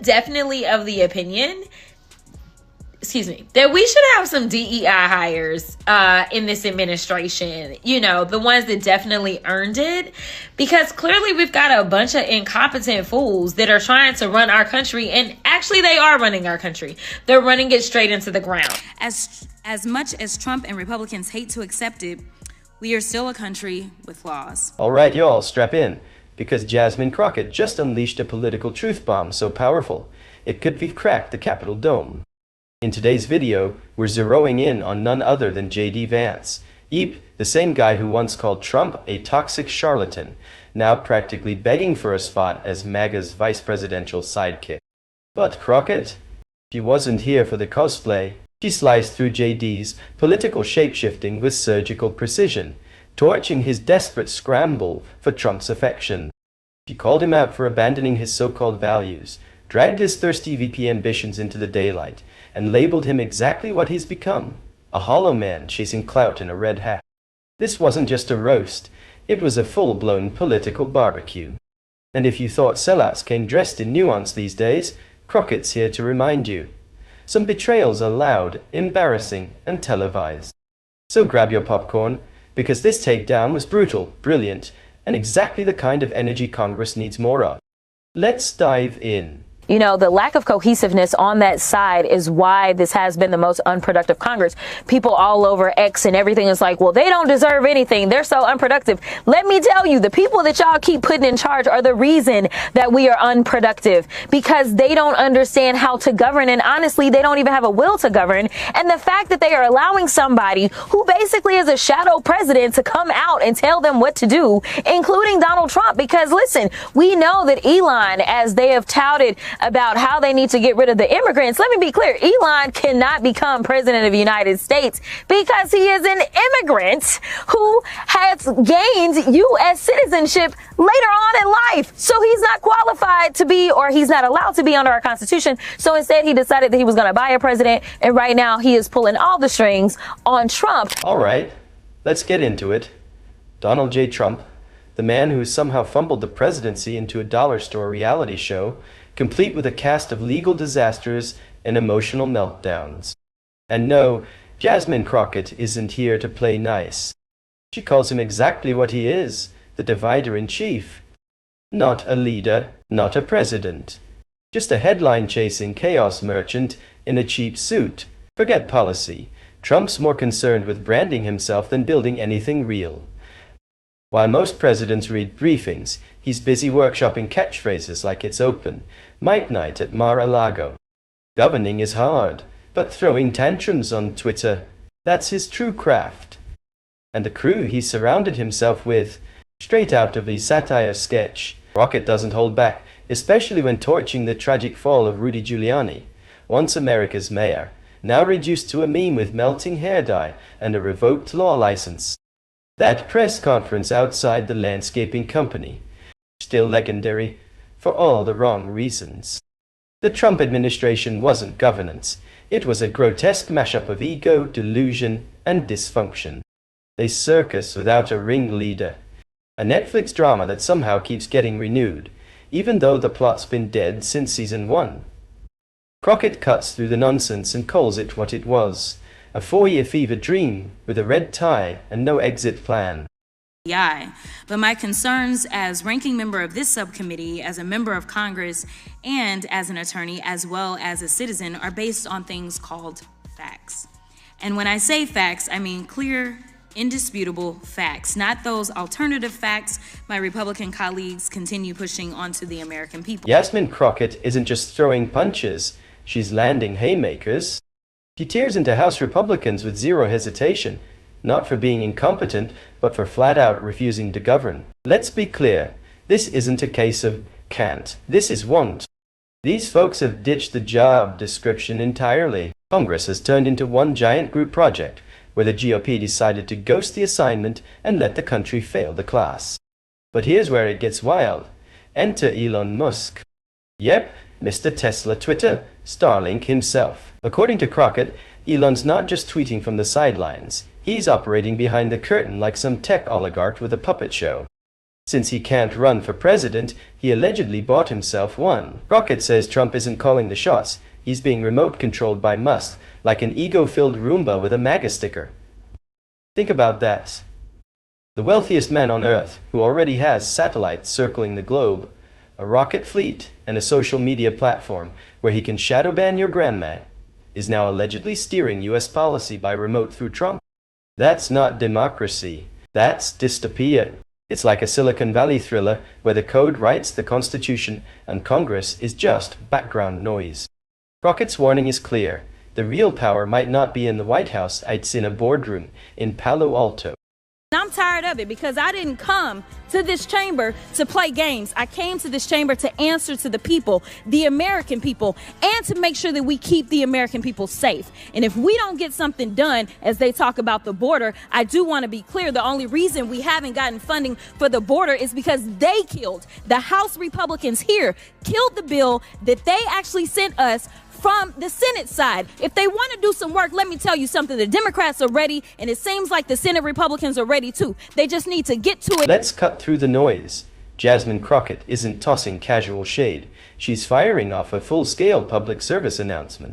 definitely of the opinion, that we should have some DEI hires in this administration. You know, the ones that definitely earned it, because clearly we've got a bunch of incompetent fools that are trying to run our country, and actually they are running our country. They're running it straight into the ground. As much as Trump and Republicans hate to accept it, we are still a country with laws. All right, y'all, strap in, because Jasmine Crockett just unleashed a political truth bomb so powerful it could have cracked the Capitol dome. In today's video, we're zeroing in on none other than JD Vance, the same guy who once called Trump a toxic charlatan, now practically begging for a spot as MAGA's vice presidential sidekick. But Crockett, she wasn't here for the cosplay. She sliced through JD's political shapeshifting with surgical precision, torching his desperate scramble for Trump's affection. She called him out for abandoning his so-called values, dragged his thirsty VP ambitions into the daylight, and labeled him exactly what he's become, a hollow man chasing clout in a red hat. This wasn't just a roast, it was a full-blown political barbecue. And if you thought sellouts came dressed in nuance these days, Crockett's here to remind you. Some betrayals are loud, embarrassing, and televised. So grab your popcorn, because this takedown was brutal, brilliant, and exactly the kind of energy Congress needs more of. Let's dive in. You know, the lack of cohesiveness on that side is why this has been the most unproductive Congress. People all over X and everything is like, well, they don't deserve anything. They're so unproductive. Let me tell you, the people that y'all keep putting in charge are the reason that we are unproductive, because they don't understand how to govern. And honestly, they don't even have a will to govern. And the fact that they are allowing somebody who basically is a shadow president to come out and tell them what to do, including Donald Trump, because listen, we know that Elon, as they have touted about how they need to get rid of the immigrants. Let me be clear. Elon cannot become president of the United States because he is an immigrant who has gained U.S. citizenship later on in life. So he's not qualified to be, or he's not allowed to be under our Constitution. So instead, he decided that he was going to buy a president. And right now he is pulling all the strings on Trump. All right, let's get into it. Donald J. Trump, the man who somehow fumbled the presidency into a dollar store reality show, complete with a cast of legal disasters and emotional meltdowns. And no, Jasmine Crockett isn't here to play nice. She calls him exactly what he is, the divider-in-chief. Not a leader, not a president. Just a headline-chasing chaos merchant in a cheap suit. Forget policy. Trump's more concerned with branding himself than building anything real. While most presidents read briefings, he's busy workshopping catchphrases like it's open mic night at Mar-a-Lago. Governing is hard, but throwing tantrums on Twitter, that's his true craft. And the crew he surrounded himself with, straight out of a satire sketch. Crockett doesn't hold back, especially when torching the tragic fall of Rudy Giuliani, once America's mayor, now reduced to a meme with melting hair dye and a revoked law license. That press conference outside the landscaping company, still legendary for all the wrong reasons. The Trump administration wasn't governance. It was a grotesque mashup of ego, delusion, and dysfunction. A circus without a ringleader. A Netflix drama that somehow keeps getting renewed, even though the plot's been dead since season 1. Crockett cuts through the nonsense and calls it what it was. A 4-year fever dream with a red tie and no exit plan. But my concerns as ranking member of this subcommittee, as a member of Congress, and as an attorney, as well as a citizen, are based on things called facts. And when I say facts, I mean clear, indisputable facts, not those alternative facts my Republican colleagues continue pushing onto the American people. Jasmine Crockett isn't just throwing punches, she's landing haymakers. She tears into House Republicans with zero hesitation, not for being incompetent, but for flat-out refusing to govern. Let's be clear, this isn't a case of can't, this is won't. These folks have ditched the job description entirely. Congress has turned into one giant group project, where the GOP decided to ghost the assignment and let the country fail the class. But here's where it gets wild. Enter Elon Musk. Yep, Mr. Tesla Twitter, Starlink himself. According to Crockett, Elon's not just tweeting from the sidelines. He's operating behind the curtain like some tech oligarch with a puppet show. Since he can't run for president, he allegedly bought himself one. Crockett says Trump isn't calling the shots. He's being remote controlled by Musk, like an ego-filled Roomba with a MAGA sticker. Think about that. The wealthiest man on Earth, who already has satellites circling the globe, a rocket fleet, and a social media platform where he can shadow ban your grandma, is now allegedly steering US policy by remote through Trump. That's not democracy. That's dystopia. It's like a Silicon Valley thriller where the code writes the Constitution and Congress is just background noise. Crockett's warning is clear. The real power might not be in the White House, it's in a boardroom in Palo Alto. I'm tired of it because I didn't come to this chamber to play games. I came to this chamber to answer to the people, the American people, and to make sure that we keep the American people safe. And if we don't get something done, as they talk about the border, I do want to be clear. The only reason we haven't gotten funding for the border is because they killed, the House Republicans here, killed the bill that they actually sent us from the Senate side. If they want to do some work, let me tell you something. The Democrats are ready, and it seems like the Senate Republicans are ready too. They just need to get to it. Let's cut through the noise. Jasmine Crockett isn't tossing casual shade. She's firing off a full-scale public service announcement.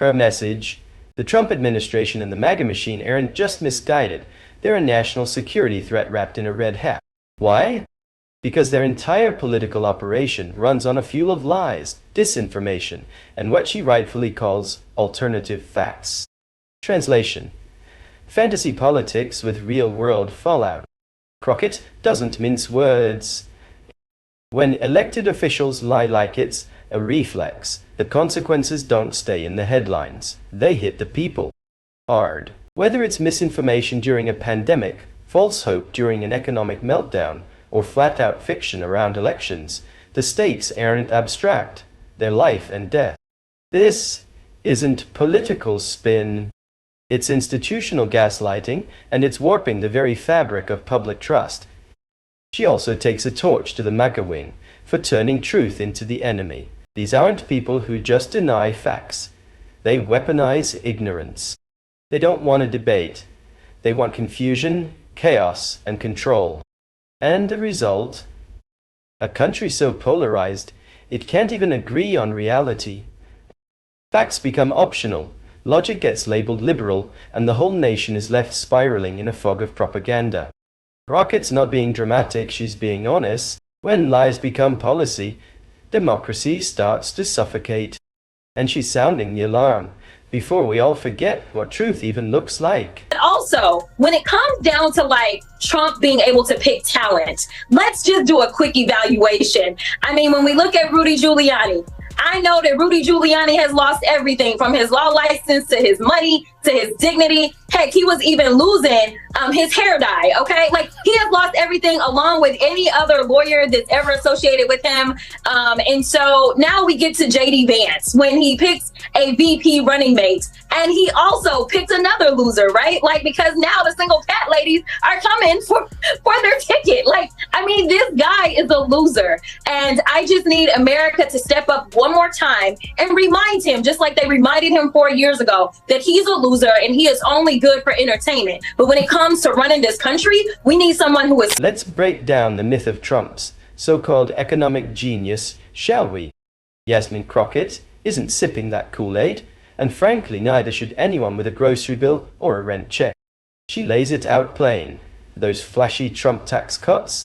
Her message: the Trump administration and the MAGA machine aren't just misguided. They're a national security threat wrapped in a red hat. Why? Because their entire political operation runs on a fuel of lies, disinformation, and what she rightfully calls alternative facts. Translation: fantasy politics with real-world fallout. Crockett doesn't mince words. When elected officials lie like it's a reflex, the consequences don't stay in the headlines. They hit the people hard. Whether it's misinformation during a pandemic, false hope during an economic meltdown, or flat-out fiction around elections, the stakes aren't abstract. They're life and death. This isn't political spin. It's institutional gaslighting, and it's warping the very fabric of public trust. She also takes a torch to the MAGA wing for turning truth into the enemy. These aren't people who just deny facts. They weaponize ignorance. They don't want a debate. They want confusion, chaos, and control. And the result? A country so polarized, it can't even agree on reality. Facts become optional, logic gets labeled liberal, and the whole nation is left spiraling in a fog of propaganda. Crockett's not being dramatic, she's being honest. When lies become policy, democracy starts to suffocate. And she's sounding the alarm before we all forget what truth even looks like. Also, when it comes down to like Trump being able to pick talent, let's just do a quick evaluation. I mean, when we look at Rudy Giuliani, I know that Rudy Giuliani has lost everything from his law license to his money to his dignity. Heck, he was even losing his hair dye, okay? Like, he has lost everything along with any other lawyer that's ever associated with him. And so now we get to JD Vance when he picks a VP running mate. And he also picked another loser, right? Like, because now the single cat ladies are coming for their ticket. Like, I mean, this guy is a loser. And I just need America to step up one more time and remind him, just like they reminded him 4 years ago, that he's a loser and he is only good for entertainment. But when it comes to running this country, we need someone who is... Let's break down the myth of Trump's so-called economic genius, shall we? Jasmine Crockett isn't sipping that Kool-Aid, and frankly neither should anyone with a grocery bill or a rent check. She lays it out plain. Those flashy Trump tax cuts,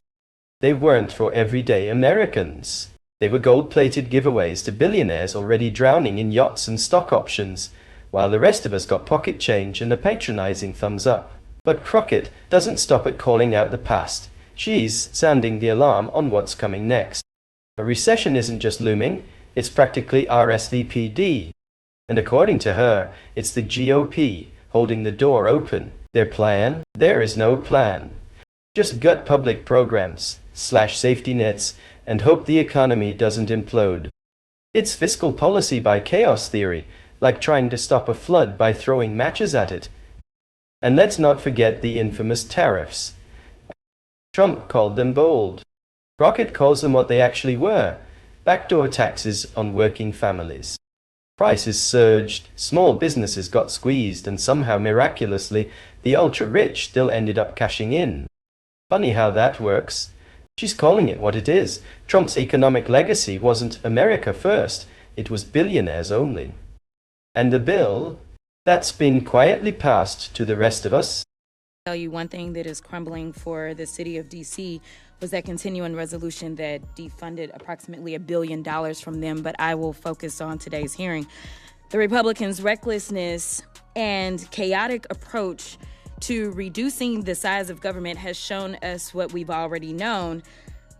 they weren't for everyday Americans. They were gold-plated giveaways to billionaires already drowning in yachts and stock options, while the rest of us got pocket change and a patronizing thumbs up. But Crockett doesn't stop at calling out the past. She's sounding the alarm on what's coming next. A recession isn't just looming, it's practically RSVPD. And according to her, it's the GOP holding the door open. Their plan? There is no plan. Just gut public programs, slash safety nets, and hope the economy doesn't implode. It's fiscal policy by chaos theory, like trying to stop a flood by throwing matches at it. And let's not forget the infamous tariffs. Trump called them bold. Crockett calls them what they actually were: backdoor taxes on working families. Prices surged, small businesses got squeezed, and somehow miraculously, the ultra-rich still ended up cashing in. Funny how that works. She's calling it what it is. Trump's economic legacy wasn't America first, it was billionaires only. And the bill that's been quietly passed to the rest of us. Tell you one thing that is crumbling for the city of DC was that continuing resolution that defunded approximately $1 billion from them, but I will focus on today's hearing. The Republicans' recklessness and chaotic approach to reducing the size of government has shown us what we've already known.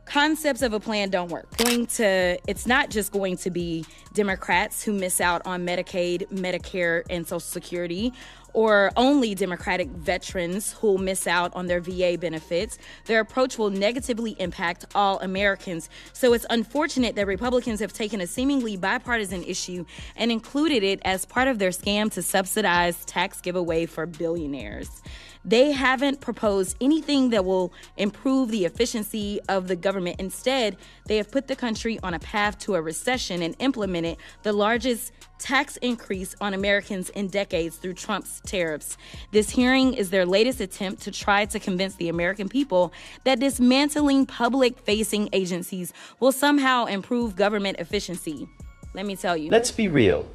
Concepts of a plan don't work. It's not just going to be Democrats who miss out on Medicaid, Medicare, and Social Security, or only Democratic veterans who'll miss out on their VA benefits. Their approach will negatively impact all Americans. So it's unfortunate that Republicans have taken a seemingly bipartisan issue and included it as part of their scam to subsidize tax giveaway for billionaires. They haven't proposed anything that will improve the efficiency of the government. Instead, they have put the country on a path to a recession and implemented the largest tax increase on Americans in decades through Trump's tariffs. This hearing is their latest attempt to try to convince the American people that dismantling public-facing agencies will somehow improve government efficiency. Let me tell you. Let's be real.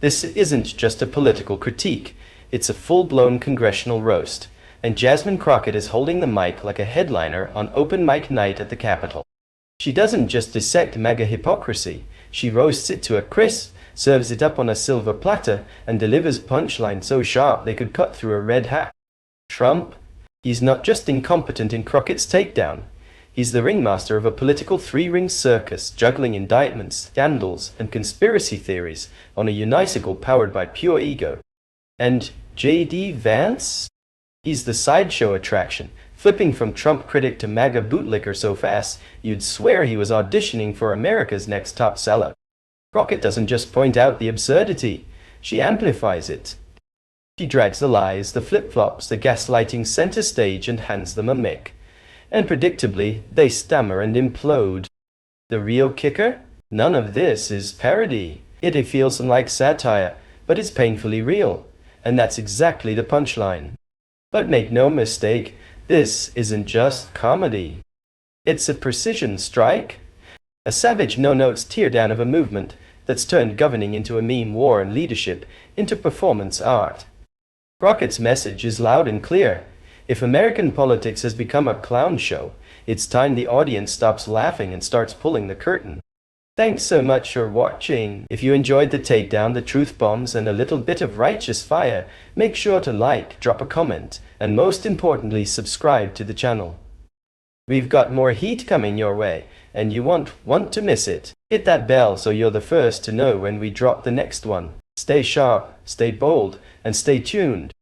This isn't just a political critique. It's a full-blown congressional roast, and Jasmine Crockett is holding the mic like a headliner on open mic night at the Capitol. She doesn't just dissect MAGA hypocrisy, she roasts it to a crisp, serves it up on a silver platter, and delivers punchlines so sharp they could cut through a red hat. Trump? He's not just incompetent in Crockett's takedown. He's the ringmaster of a political three-ring circus, juggling indictments, scandals, and conspiracy theories on a unicycle powered by pure ego. And JD Vance? He's the sideshow attraction, flipping from Trump critic to MAGA bootlicker so fast you'd swear he was auditioning for America's Next Top Sellout. Crockett doesn't just point out the absurdity, she amplifies it. She drags the lies, the flip-flops, the gaslighting center stage and hands them a mic. And predictably, they stammer and implode. The real kicker? None of this is parody. It feels like satire, but it's painfully real. And that's exactly the punchline. But make no mistake, this isn't just comedy. It's a precision strike. A savage no-notes teardown of a movement that's turned governing into a meme war and leadership into performance art. Crockett's message is loud and clear. If American politics has become a clown show, it's time the audience stops laughing and starts pulling the curtain. Thanks so much for watching. If you enjoyed the takedown, the truth bombs, and a little bit of righteous fire, make sure to like, drop a comment, and most importantly, subscribe to the channel. We've got more heat coming your way, and you won't want to miss it. Hit that bell so you're the first to know when we drop the next one. Stay sharp, stay bold, and stay tuned.